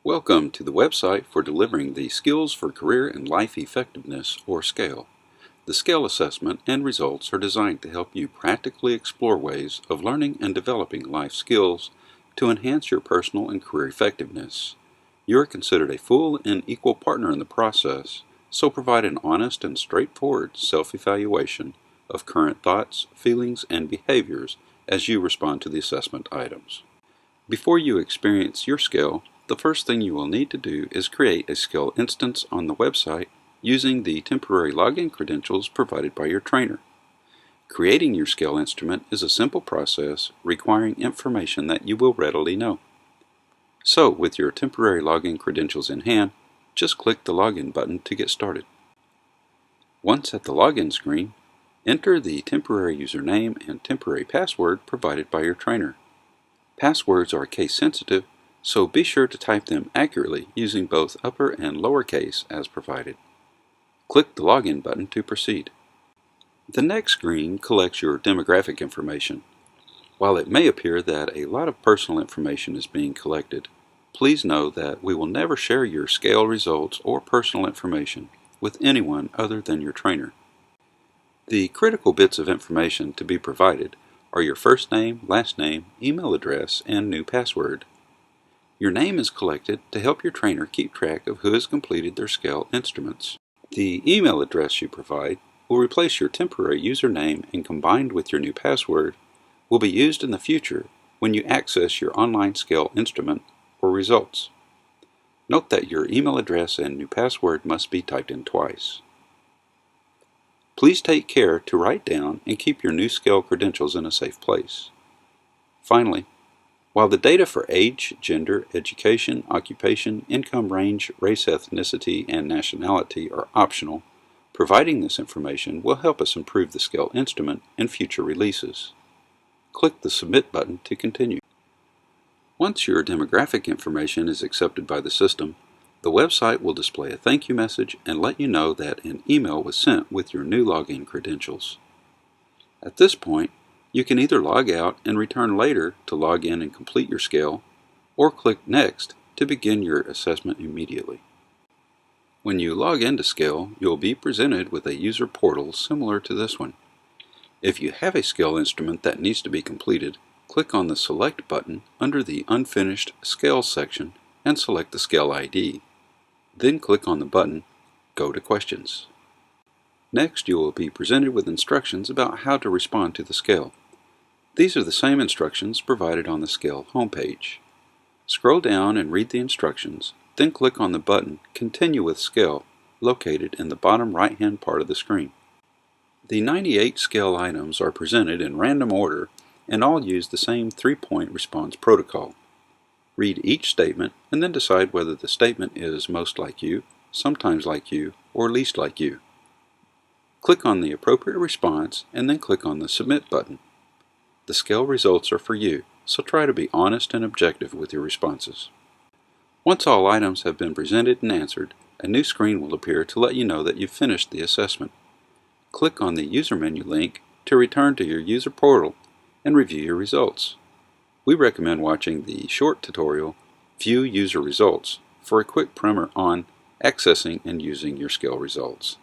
Welcome to the website for delivering the Skills for Career and Life Effectiveness, or SCALE. The SCALE assessment and results are designed to help you practically explore ways of learning and developing life skills to enhance your personal and career effectiveness. You are considered a full and equal partner in the process, so provide an honest and straightforward self-evaluation of current thoughts, feelings, and behaviors as you respond to the assessment items. Before you experience your SCALE, the first thing you will need to do is create a SCALE instance on the website using the temporary login credentials provided by your trainer. Creating your SCALE instrument is a simple process requiring information that you will readily know. So, with your temporary login credentials in hand, just click the Login button to get started. Once at the login screen, enter the temporary username and temporary password provided by your trainer. Passwords are case sensitive, so be sure to type them accurately using both upper and lowercase as provided. Click the Login button to proceed. The next screen collects your demographic information. While it may appear that a lot of personal information is being collected, please know that we will never share your SCALE results or personal information with anyone other than your trainer. The critical bits of information to be provided are your first name, last name, email address, and new password. Your name is collected to help your trainer keep track of who has completed their SCALE instruments. The email address you provide will replace your temporary username, and combined with your new password will be used in the future when you access your online SCALE instrument or results. Note that your email address and new password must be typed in twice. Please take care to write down and keep your new SCALE credentials in a safe place. Finally, while the data for age, gender, education, occupation, income range, race, ethnicity, and nationality are optional, providing this information will help us improve the SCALE instrument in future releases. Click the Submit button to continue. Once your demographic information is accepted by the system, the website will display a thank you message and let you know that an email was sent with your new login credentials. At this point, you can either log out and return later to log in and complete your SCALE, or click Next to begin your assessment immediately. When you log into SCALE, you'll be presented with a user portal similar to this one. If you have a SCALE instrument that needs to be completed, click on the Select button under the Unfinished SCALE section and select the SCALE ID. Then click on the button Go to Questions. Next, you will be presented with instructions about how to respond to the SCALE. These are the same instructions provided on the SCALE homepage. Scroll down and read the instructions, then click on the button Continue with SCALE located in the bottom right-hand part of the screen. The 98 SCALE items are presented in random order and all use the same 3-point response protocol. Read each statement and then decide whether the statement is most like you, sometimes like you, or least like you. Click on the appropriate response and then click on the Submit button. The SCALE results are for you, so try to be honest and objective with your responses. Once all items have been presented and answered, a new screen will appear to let you know that you've finished the assessment. Click on the User Menu link to return to your user portal and review your results. We recommend watching the short tutorial, View User Results, for a quick primer on accessing and using your SCALE results.